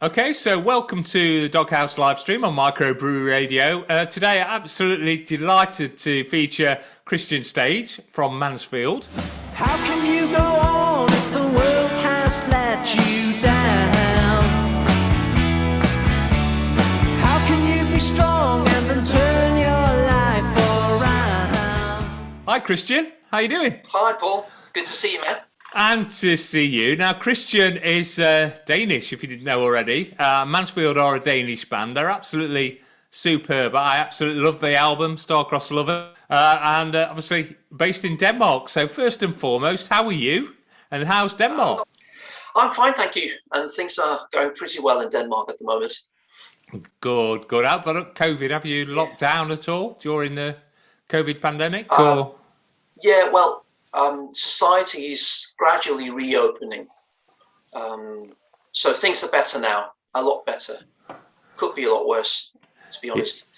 Okay, so welcome to the Doghouse live stream on Microbrew Radio. Today, I'm absolutely delighted to feature Christian Stage from Mansfield. How can you go on if the world has let you down? How can you be strong and then turn your life around? Hi, Christian. How you doing? Hi, Paul. Good to see you, man. And to see you. Now, Christian is Danish, if you didn't know already. Mansfield are a Danish band. They're absolutely superb. I absolutely love the album, Star-Crossed Lover, and obviously based in Denmark. So first and foremost, how are you? And how's Denmark? I'm fine, thank you. And things are going pretty well in Denmark at the moment. Good. How about COVID? Have you locked down at all during the COVID pandemic? Yeah, well, society is gradually reopening. So things are better now, a lot better. Could be a lot worse, to be honest.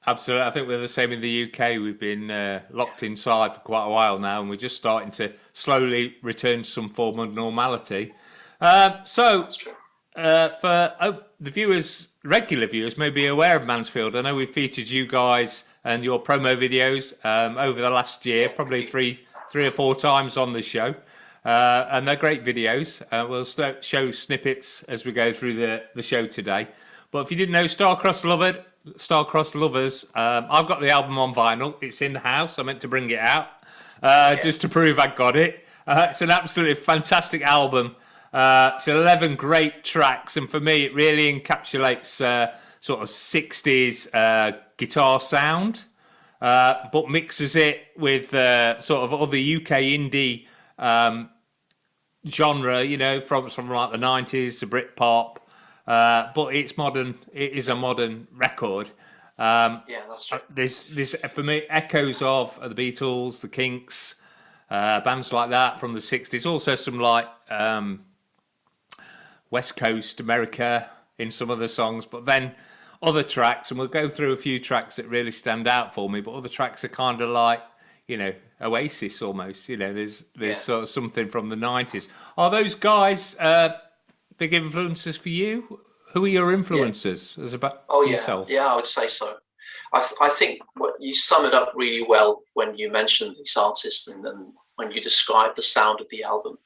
Absolutely. I think we're the same in the UK. We've been locked inside for quite a while now, and we're just starting to slowly return to some form of normality. That's true. For the viewers, regular viewers, may be aware of Mansfield. I know we've featured you guys and your promo videos over the last year, probably three or four times on the show. And they're great videos. We'll show snippets as we go through the show today. But if you didn't know, Star-Crossed Lovers, I've got the album on vinyl. It's in the house. I meant to bring it out just to prove I got it. It's an absolutely fantastic album. It's 11 great tracks, and for me, it really encapsulates sort of 60s guitar sound, but mixes it with sort of other UK indie genre, you know, from like the 90s to Britpop. But it's modern. It is a modern record. Yeah, that's true. There's for me echoes of the Beatles, the Kinks, bands like that from the 60s. Also some like West Coast America in some of the songs, but then other tracks, and we'll go through a few tracks that really stand out for me, but other tracks are kind of like, you know, Oasis almost, you know, there's sort of something from the 90s. Are those guys big influences for you? Who are your influences as about yourself? Yeah, I would say so. I think you sum it up really well when you mentioned these artists and when you describe the sound of the album.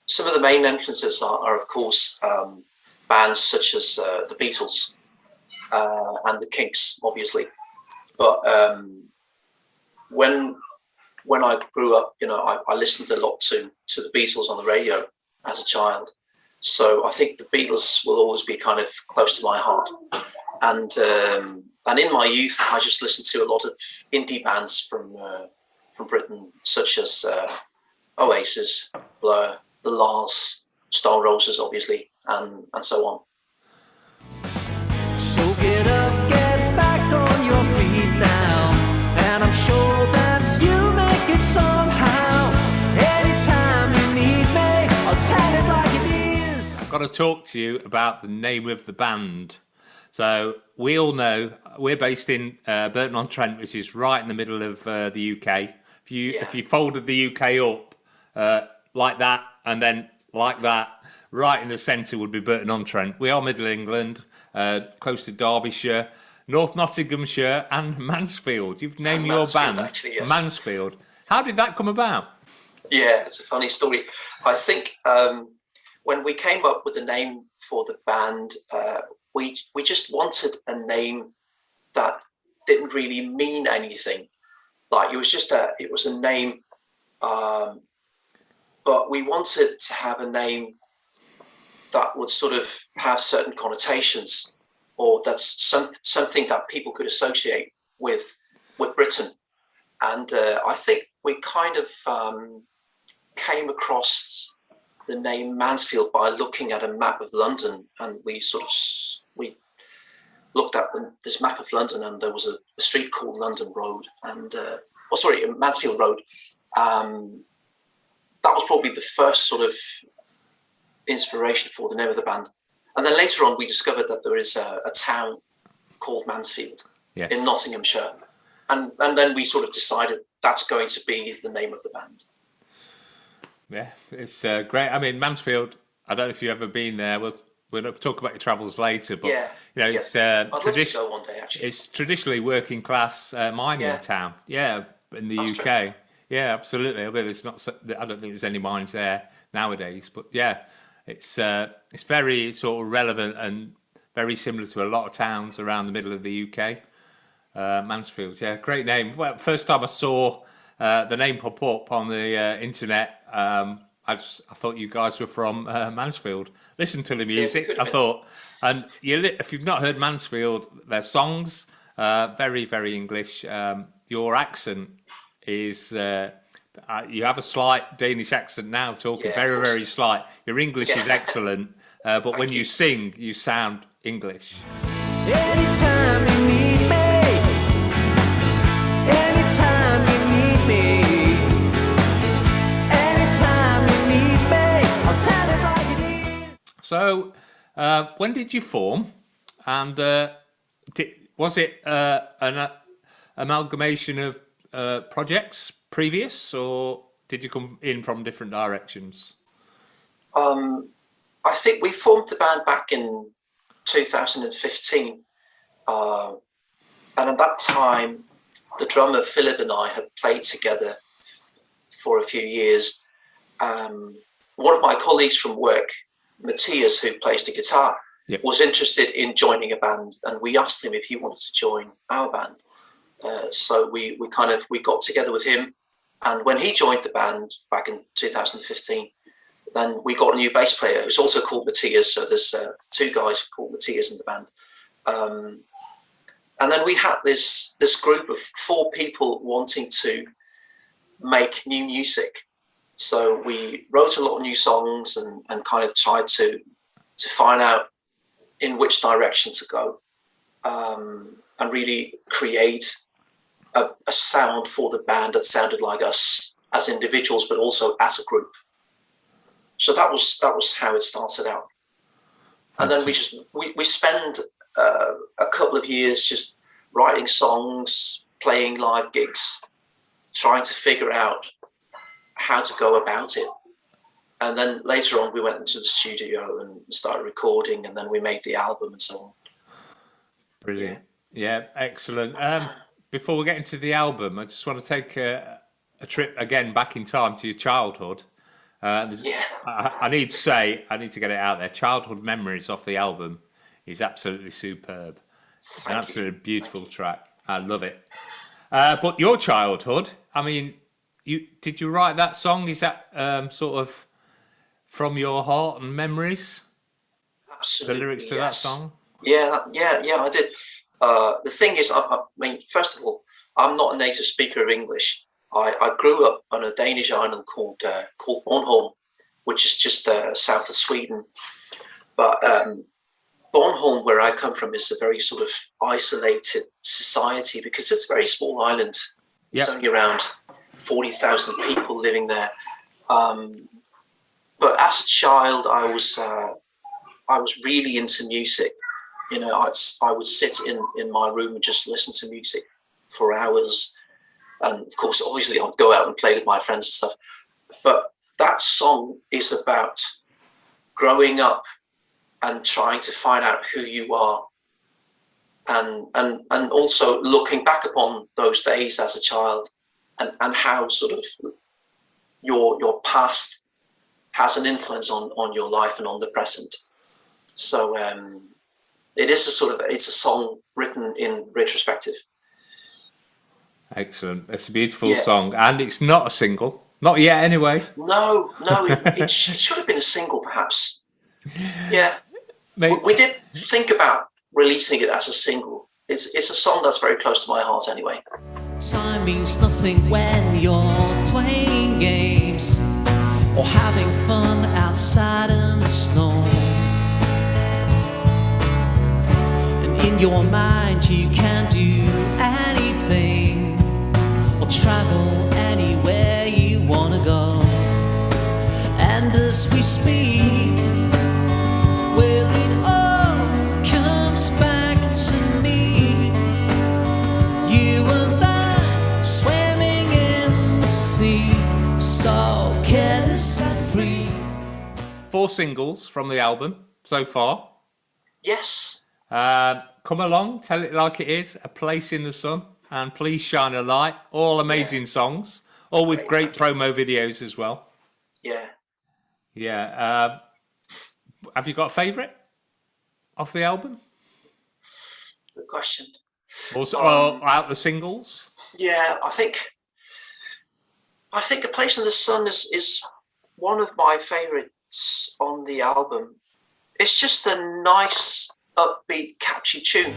Some of the main influences are of course, bands such as the Beatles and the Kinks, obviously. But when I grew up, you know, I listened a lot to the Beatles on the radio as a child. So I think the Beatles will always be kind of close to my heart. And in my youth, I just listened to a lot of indie bands from Britain, such as Oasis, Blur, The Lars, Stone Roses, obviously, and so on. So get up, get back on your feet now, and I'm sure that you make it somehow. Anytime you need me, I'll tell it like it is. I've got to talk to you about the name of the band. So we all know we're based in Burton-on-Trent, which is right in the middle of the UK. If you folded the UK up like that and then like that, right in the centre would be Burton-on-Trent. We are Middle England, close to Derbyshire, North Nottinghamshire and Mansfield. You've named your band actually, yes. Mansfield. How did that come about? Yeah, it's a funny story. I think when we came up with the name for the band, we just wanted a name that didn't really mean anything. Like it was a name, but we wanted to have a name that would sort of have certain connotations, or that's something that people could associate with Britain. And I think we kind of came across the name Mansfield by looking at a map of London, and we looked at this map of London, and there was a street called London Road, and Mansfield Road. That was probably the first sort of inspiration for the name of the band. And then later on, we discovered that there is a town called Mansfield in Nottinghamshire, and then we sort of decided that's going to be the name of the band. Yeah, it's great. I mean, Mansfield, I don't know if you've ever been there. We'll talk about your travels later, but Yeah, you know, yeah. it's I'd love to go one day, actually. it's traditionally working class mining Yeah. town. Yeah, in the That's UK. true. Yeah, absolutely. I mean, there's not. I don't think there's any mines there nowadays, but yeah, it's very sort of relevant and very similar to a lot of towns around the middle of the UK. Mansfield, yeah, great name. Well, first time I saw the name pop up on the internet, I thought you guys were from Mansfield. Listen to the music, could I have been. thought, and if you've not heard Mansfield, their songs very, very English. Your accent is you have a slight Danish accent now, talking Yeah, of very, course. very slight. Your English is Yeah. excellent, but when you sing, you sound English. Anytime you need me, anytime you need me, anytime you need me, I'll tell it like it is. So, when did you form? And was it an amalgamation of projects previous, or did you come in from different directions? I think we formed the band back in 2015. And at that time, the drummer Philip and I had played together for a few years. One of my colleagues from work, Matthias, who plays the guitar, Yep. was interested in joining a band, and we asked him if he wanted to join our band. So we got together with him, and when he joined the band back in 2015, then we got a new bass player who's also called Matthias. So there's two guys called Matthias in the band. And then we had this group of 4 people wanting to make new music. So we wrote a lot of new songs and kind of tried to find out in which direction to go, and really create a sound for the band that sounded like us as individuals, but also as a group. So that was how it started out. And then we spend a couple of years just writing songs, playing live gigs, trying to figure out how to go about it. And then later on, we went into the studio and started recording, and then we made the album and so on. Brilliant. Yeah, excellent. Before we get into the album, I just want to take a trip again back in time to your childhood. Yeah. I need to get it out there. Childhood Memories off the album is absolutely superb. An absolutely beautiful track. I love it. But your childhood, I mean, did you write that song? Is that sort of from your heart and memories? Absolutely. The lyrics to that song? Yeah, I did. The thing is, I mean, first of all, I'm not a native speaker of English. I grew up on a Danish island called Bornholm, which is just south of Sweden. But Bornholm, where I come from, is a very sort of isolated society because it's a very small island. Yep. It's only around 40,000 people living there. But as a child, I was really into music. You know, I would sit in my room and just listen to music for hours. And of course, obviously, I'd go out and play with my friends and stuff. But that song is about growing up and trying to find out who you are, and also looking back upon those days as a child, and how sort of your past has an influence on your life and on the present. So it's a song written in retrospective. Excellent. It's a beautiful song, and it's not a single. Not yet, anyway. No, it should have been a single, perhaps. Yeah, Mate, we did think about releasing it as a single. It's a song that's very close to my heart, anyway. Time means nothing when you're playing games or having fun outside in the snow. And in your mind you can do anything or travel anywhere you wanna go. And as we speak, well, it all comes back to me. You and I swimming in the sea, so careless and free. 4 singles from the album so far. Yes. Come Along, Tell It Like It Is, A Place in the Sun, and Please Shine a Light. All amazing songs, all with great promo videos as well. Yeah. Yeah. Have you got a favourite off the album? Good question. Also, out the singles? Yeah, I think A Place in the Sun is one of my favourites on the album. It's just a nice, upbeat, catchy tune.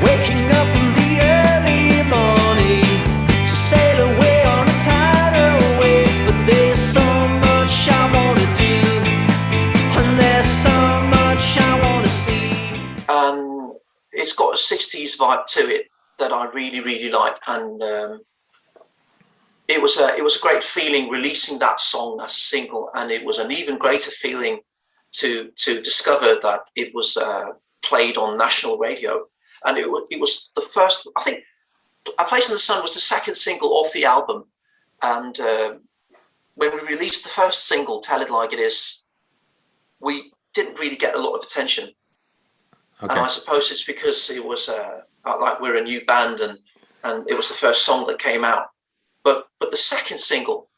Waking up in the early morning to sail away on a tidal wave, but there's so much I wanna do, and there's so much I wanna see. And it's got a 60s vibe to it that I really, really like, and it was a great feeling releasing that song as a single, and it was an even greater feeling to discover that it was played on national radio. And it was the first, I think, A Place in the Sun was the second single off the album. And when we released the first single, Tell It Like It Is, we didn't really get a lot of attention. Okay. And I suppose it's because it was like we're a new band, and it was the first song that came out. But the second single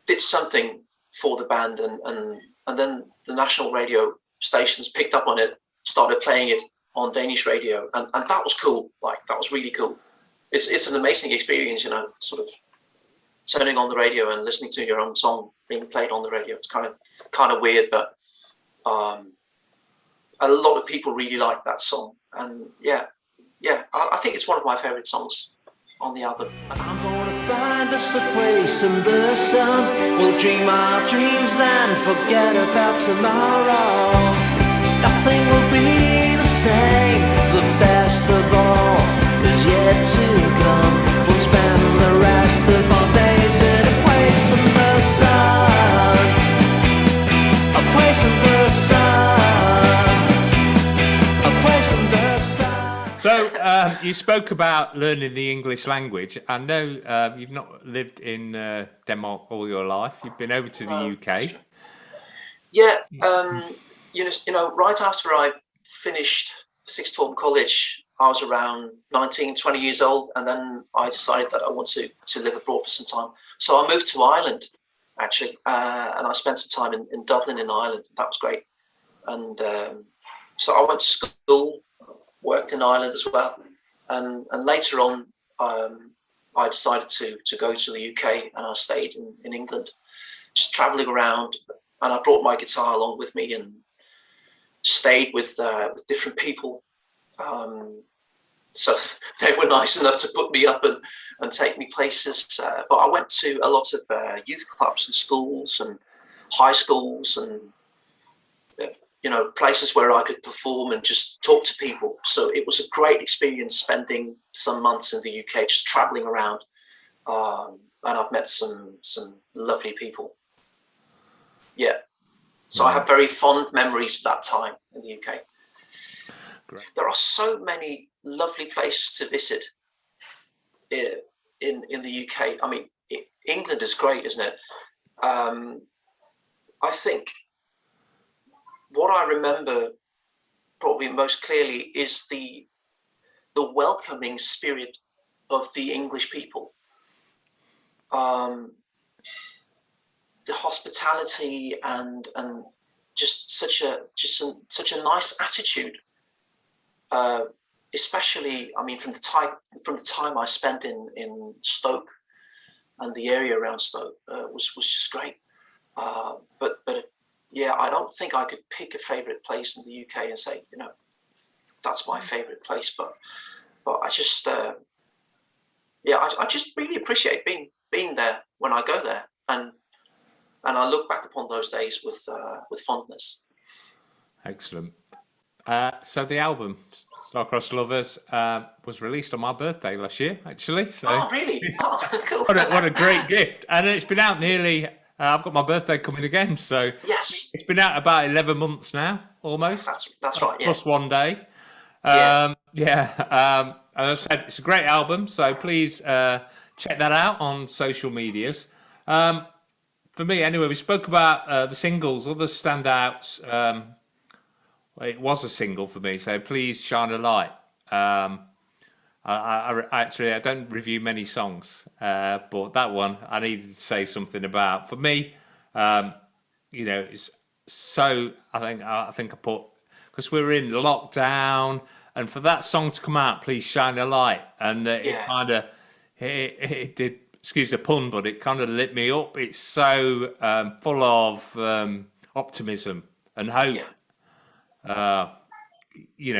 did something for the band, and then the national radio stations picked up on it, started playing it on Danish radio, and that was cool. Like, that was really cool. It's an amazing experience, you know, sort of turning on the radio and listening to your own song being played on the radio. It's kind of weird, but a lot of people really like that song, and I think it's one of my favorite songs on the album. I'm gonna find us a place in the sun. We'll dream our dreams and forget about tomorrow. Nothing will be the same. The best of all is yet to come. We'll spend the rest of our days in a place in the sun. A place in the sun. A place in the sun. So you spoke about learning the English language. I know you've not lived in Denmark all your life. You've been over to the UK. Yeah, you know, right after I finished sixth form college, I was around 19, 20 years old, and then I decided that I wanted to live abroad for some time. So I moved to Ireland, actually, and I spent some time in Dublin in Ireland. That was great. And so I went to school, worked in Ireland as well, and later on I decided to go to the UK, and I stayed in England, just travelling around, and I brought my guitar along with me and stayed with different people. So they were nice enough to put me up and take me places. But I went to a lot of youth clubs and schools and high schools and you know, places where I could perform and just talk to people. So it was a great experience spending some months in the UK, just traveling around. And I've met some lovely people. Yeah. So I have very fond memories of that time in the UK. Great. There are so many lovely places to visit in the UK. I mean, England is great, isn't it? I think what I remember probably most clearly is the welcoming spirit of the English people. The hospitality and just such a nice attitude. Especially, I mean, from the time I spent in Stoke and the area around Stoke was just great. But yeah, I don't think I could pick a favourite place in the UK and say, you know, that's my favourite place. But I just I just really appreciate being there when I go there, and I look back upon those days with fondness. Excellent. So the album Star-Crossed Lovers was released on my birthday last year, actually. So oh, really? Oh, cool. what a great gift! And it's been out nearly. I've got my birthday coming again, so yes, it's been out about 11 months now almost. That's right. Yeah. Plus one day. Yeah. As I said, it's a great album, so please check that out on social medias. For me, anyway, we spoke about the singles, other standouts. Well, it was a single for me, so please shine a light. I don't review many songs, but that one I needed to say something about. For me, it's so. I think I put because we were in lockdown, and for that song to come out, please shine a light, and it did. Excuse the pun, but it kind of lit me up. It's so full of optimism and hope. Yeah.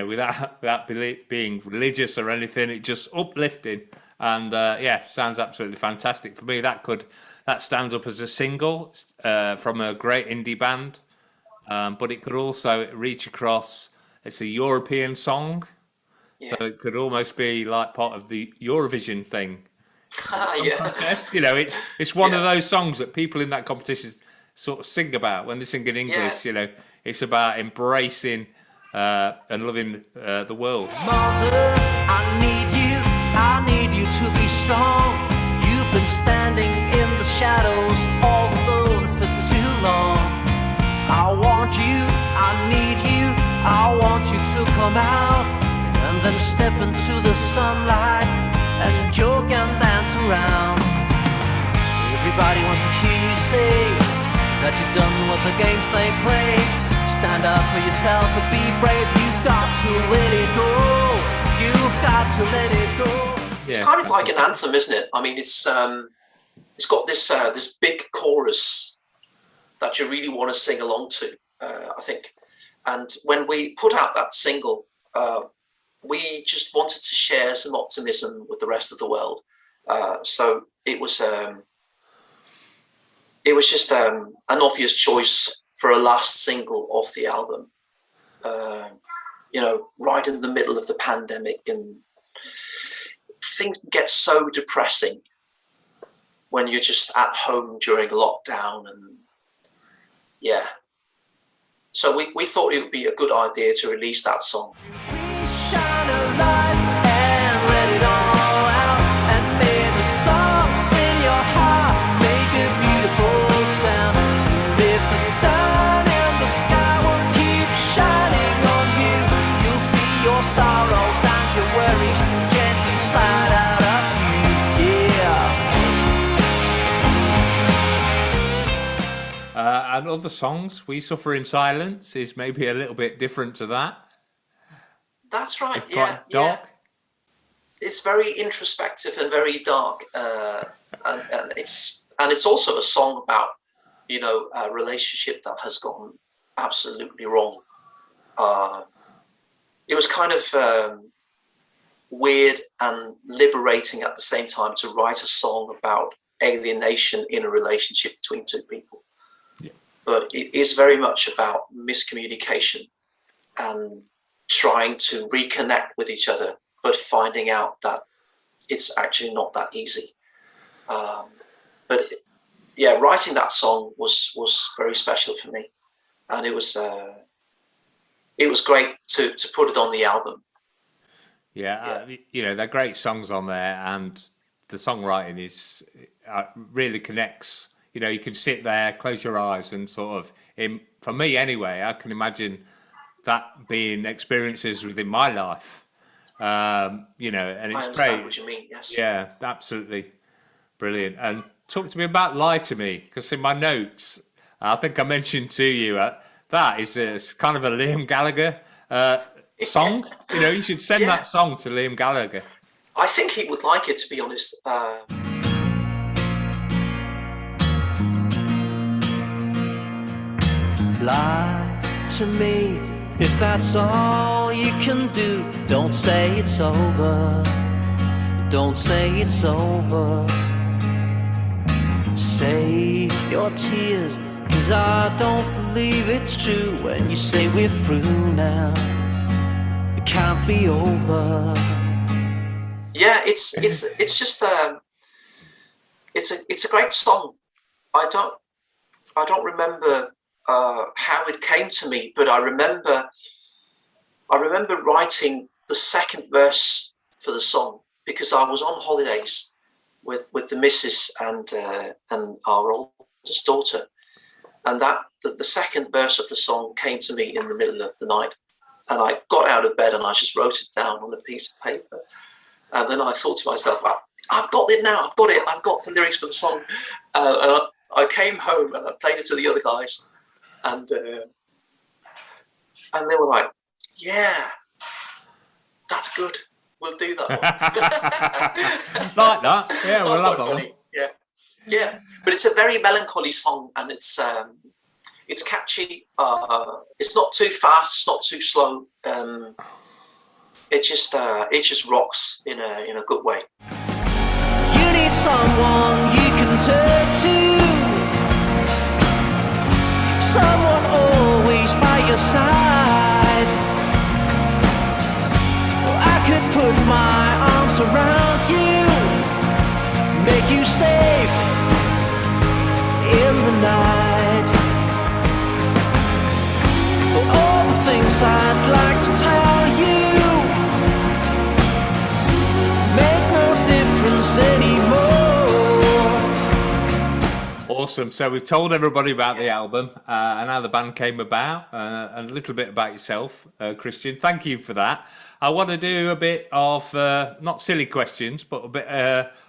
Without being religious or anything, it's just uplifting, and sounds absolutely fantastic. For me, that stands up as a single from a great indie band, but it could also reach across. It's a European song, so it could almost be like part of the Eurovision thing. Contest. It's one of those songs that people in that competition sort of sing about when they sing in English. It's about embracing and loving the world. Mother, I need you to be strong. You've been standing in the shadows all alone for too long. I want you, I need you, I want you to come out and then step into the sunlight and joke and dance around. Everybody wants to hear you say that you're done with the games they play. Stand up for yourself and be brave. You've got to let it go. You've got to let it go. It's kind of like an anthem, isn't it? I mean, it's got this big chorus that you really want to sing along to, I think. And when we put out that single, we just wanted to share some optimism with the rest of the world. So it was just an obvious choice for a last single off the album. Right in the middle of the pandemic, and things get so depressing when you're just at home during lockdown, and so we thought it would be a good idea to release that song. Shine a light and let it all out, and may the songs in your heart make a beautiful sound. If the sun and the sky will keep shining on you, you'll see your sorrows and your worries gently slide out of you. And other songs, We Suffer in Silence, is maybe a little bit different to that. That's right. It's quite dark. It's very introspective and very dark, and it's also a song about a relationship that has gone absolutely wrong. It was kind of weird and liberating at the same time to write a song about alienation in a relationship between two people. Yeah. But it is very much about miscommunication and trying to reconnect with each other, but finding out that it's actually not that easy. Writing that song was very special for me, and it was great to put it on the album. They're great songs on there, and the songwriting is really connects. You can sit there, close your eyes, and sort of, for me anyway, I can imagine that being experiences within my life, and it's great. What you mean? Yes. Yeah, absolutely brilliant. And talk to me about "Lie to Me," because in my notes, I think I mentioned to you that is kind of a Liam Gallagher song. You should send that song to Liam Gallagher. I think he would like it, to be honest. Lie to me if that's all you can do. Don't say it's over. Don't say it's over. Save your tears, 'cause I don't believe it's true when you say we're through now. It can't be over. Yeah, it's just it's a great song. I don't remember how it came to me, but I remember writing the second verse for the song because I was on holidays with the missus and our oldest daughter, and the second verse of the song came to me in the middle of the night, and I got out of bed and I just wrote it down on a piece of paper, and then I thought to myself, I've got it now, I've got the lyrics for the song, and I came home and I played it to the other guys, and they were like, yeah, that's good. We'll do that one. Like that. Yeah, we'll love that one. Yeah, yeah. But it's a very melancholy song, and it's catchy. It's not too fast. It's not too slow. It just rocks in a good way. You need someone you can turn to, someone always by your side. I could put my arms around you, make you safe in the night. All the things I'd like to tell you make no difference anymore. Awesome. So we've told everybody about the album and how the band came about, and a little bit about yourself, Christian. Thank you for that. I want to do a bit of not silly questions, but a bit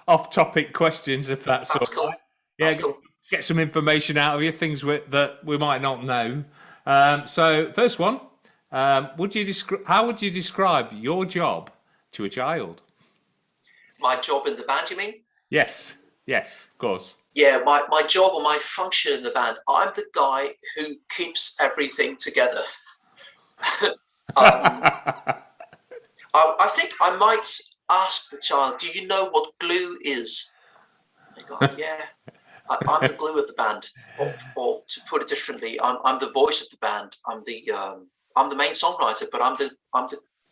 off-topic questions, if that's all Cool. right. Yeah, That's cool. get some information out of you, things that we might not know. So, first one, how would you describe your job to a child? My job in the band, you mean? Yes, of course. Yeah, my job or my function in the band, I'm the guy who keeps everything together. I think I might ask the child, do you know what glue is? They go, yeah, I'm the glue of the band. Or to put it differently, I'm the voice of the band. I'm the main songwriter, but I'm the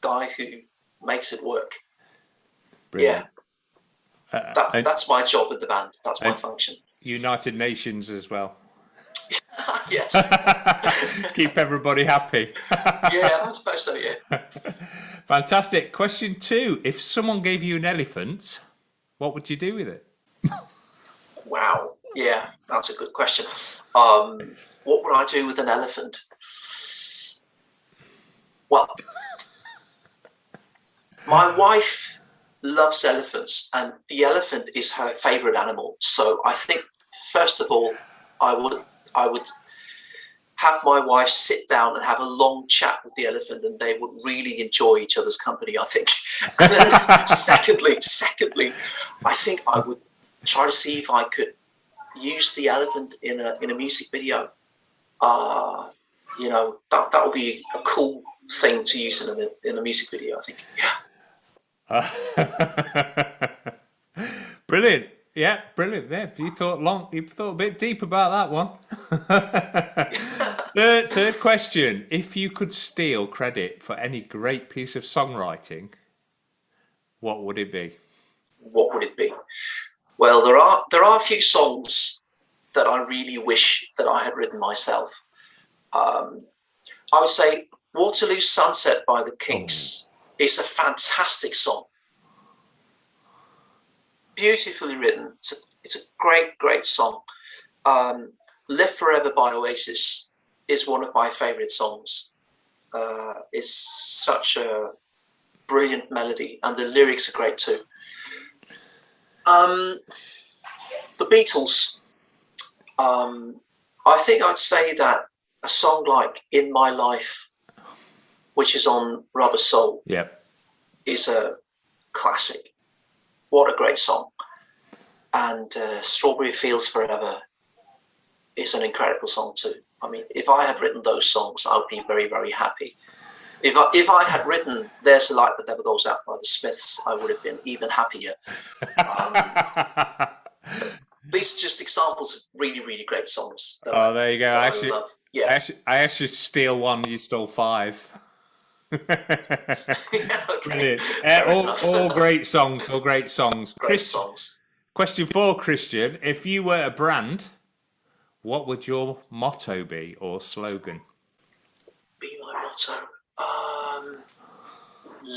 guy who makes it work. Brilliant. Yeah. That's my job in the band. That's my function. United Nations as well. Yes. Keep everybody happy. Yeah, I suppose so, yeah. Fantastic. Question 2. If someone gave you an elephant, what would you do with it? Wow. Yeah, that's a good question. What would I do with an elephant? Well, my wife loves elephants, and the elephant is her favorite animal. So I think, first of all, I would have my wife sit down and have a long chat with the elephant, and they would really enjoy each other's company, I think. And then secondly, I think I would try to see if I could use the elephant in a music video. That would be a cool thing to use in a music video, I think. Yeah. Brilliant. Yeah, brilliant. Yeah, you thought a bit deep about that one. Third question. If you could steal credit for any great piece of songwriting, what would it be? What would it be? Well, there are a few songs that I really wish that I had written myself. I would say Waterloo Sunset by the Kinks is a fantastic song. Beautifully written. It's a great song. Live Forever by Oasis is one of my favorite songs. It's such a brilliant melody, and the lyrics are great too. The Beatles. I think I'd say that a song like In My Life, which is on Rubber Soul, is a classic. What a great song. And Strawberry Fields Forever is an incredible song too. I mean, if I had written those songs, I would be very, very happy. If I had written There's a Light That Never Goes Out by the Smiths, I would have been even happier. These are just examples of really, really great songs. There you go. I should steal one. You stole 5. Okay. Brilliant. All great songs. All great songs. Great songs. Question 4, Christian. If you were a brand, what would your motto be or slogan? Be my motto.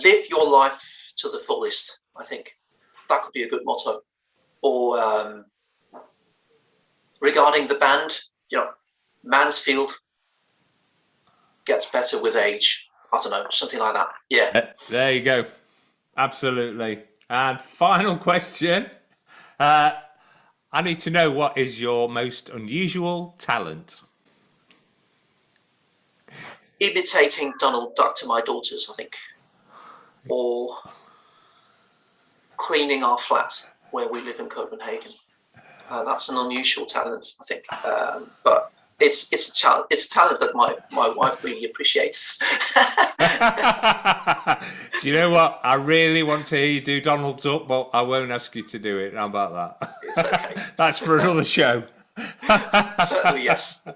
Live your life to the fullest. I think that could be a good motto. Or regarding the band, Mansfield gets better with age. I don't know, something like that. Yeah. There you go. Absolutely. And final question. I need to know, what is your most unusual talent? Imitating Donald Duck to my daughters, I think. Or cleaning our flat where we live in Copenhagen. That's an unusual talent, I think. But it's a talent that my wife really appreciates. Do you know what? I really want to hear you do Donald Duck, but I won't ask you to do it. How about that? It's okay. That's for another show. Certainly, yes.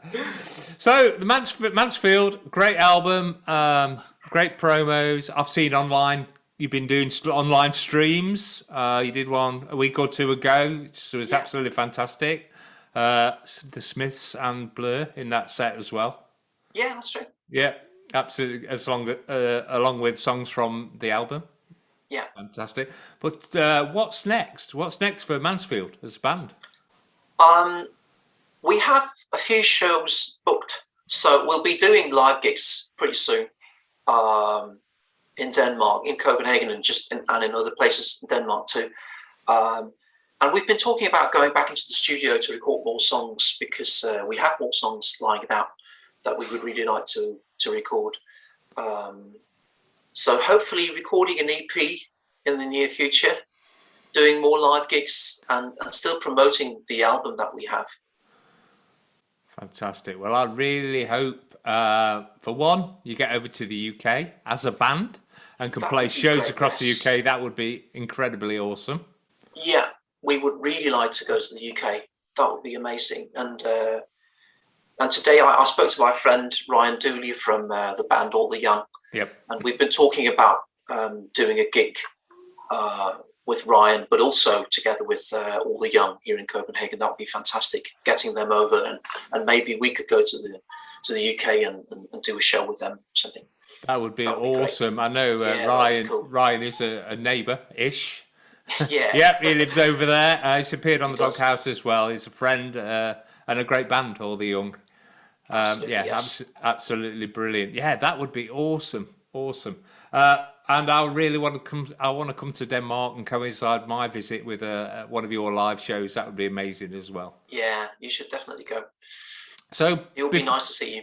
So the Mansfield, great album, great promos. I've seen online. You've been doing online streams. You did one a week or two ago, so it's absolutely fantastic. The Smiths and Blur in that set as well. Yeah, that's true. Yeah, absolutely. Along with songs from the album. Yeah, fantastic. But what's next? What's next for Mansfield as a band? We have a few shows booked, so we'll be doing live gigs pretty soon. In Denmark, in Copenhagen, and in other places in Denmark too. And we've been talking about going back into the studio to record more songs, because we have more songs lying about that we would really like to record. So hopefully recording an EP in the near future, doing more live gigs, and still promoting the album that we have. Fantastic. Well, I really hope, for one, you get over to the UK as a band and can play shows across the UK. That would be incredibly awesome. Yeah, we would really like to go to the UK. That would be amazing. And today I spoke to my friend Ryan Dooley from the band All the Young. Yep. And we've been talking about doing a gig with Ryan, but also together with All the Young here in Copenhagen. That would be fantastic, getting them over, and maybe we could go to the UK and do a show with them, something. That would be awesome. Great. I know Ryan. Cool. Ryan is a neighbour-ish. Yeah. Yep, he lives over there. He's appeared on the Doghouse as well. He's a friend and a great band, All the Young. Absolutely brilliant. Yeah, that would be awesome. And I really want to come. I want to come to Denmark and coincide my visit with one of your live shows. That would be amazing as well. Yeah, you should definitely go. So it would be nice to see you.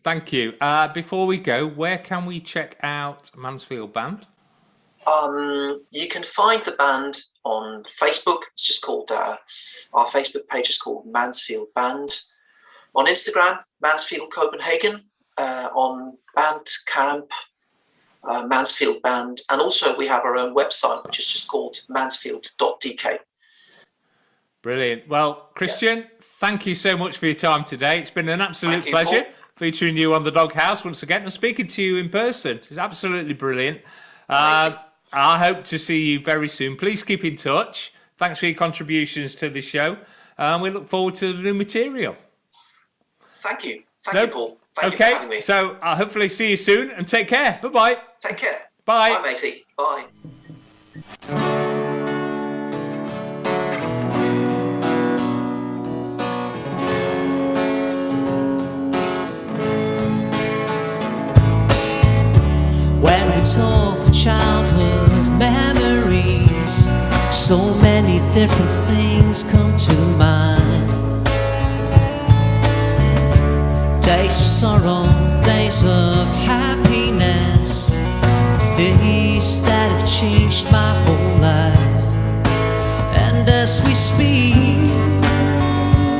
Thank you. Before we go, where can we check out Mansfield Band? You can find the band on Facebook. It's just called our Facebook page is called Mansfield Band. On Instagram, Mansfield Copenhagen. On Bandcamp, Mansfield Band, and also we have our own website, which is just called mansfield.dk. Brilliant. Well, Christian, thank you so much for your time today. It's been an absolute pleasure featuring you on the Doghouse once again and speaking to you in person. It's absolutely brilliant. I hope to see you very soon. Please keep in touch. Thanks for your contributions to the show. We look forward to the new material. Thank you. Thank you, Paul. Thank you for having me. So I'll hopefully see you soon, and take care. Bye-bye. Take care. Bye. Bye, matey. Bye. When we talk childhood memories, so many different things come to mind. Days of sorrow, days of happiness, days that have changed my whole life. And as we speak,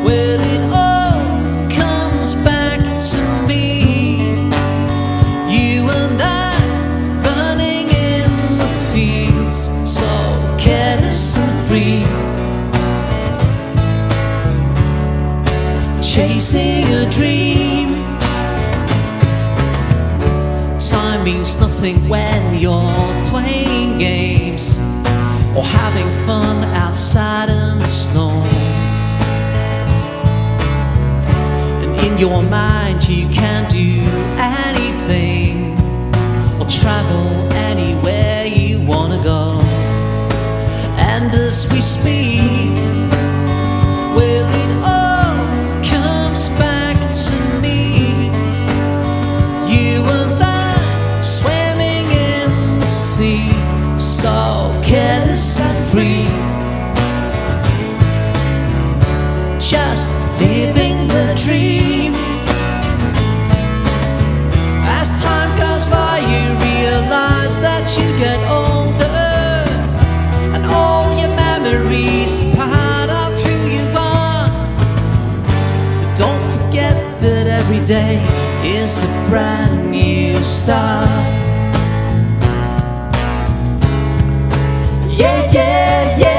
well, it all comes back to me. You and I running in the fields, so careless and free, chasing a dream. Time means nothing when you're playing games or having fun outside in the snow. In your mind you can do anything, or travel anywhere you wanna go. And as we speak, well, it all comes back to me. You and I swimming in the sea, so careless and free, just living the dream. As time goes by, you realize that you get older, and all your memories are part of who you are. But don't forget that every day is a brand new start. Yeah, yeah, yeah.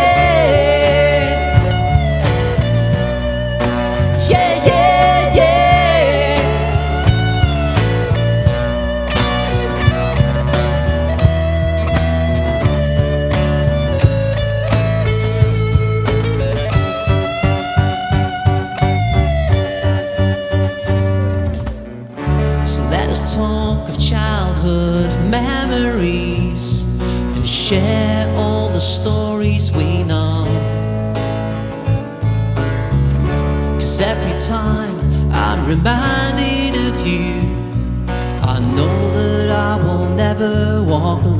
Talk of childhood memories and share all the stories we know. 'Cause every time I'm reminded of you, I know that I will never walk alone.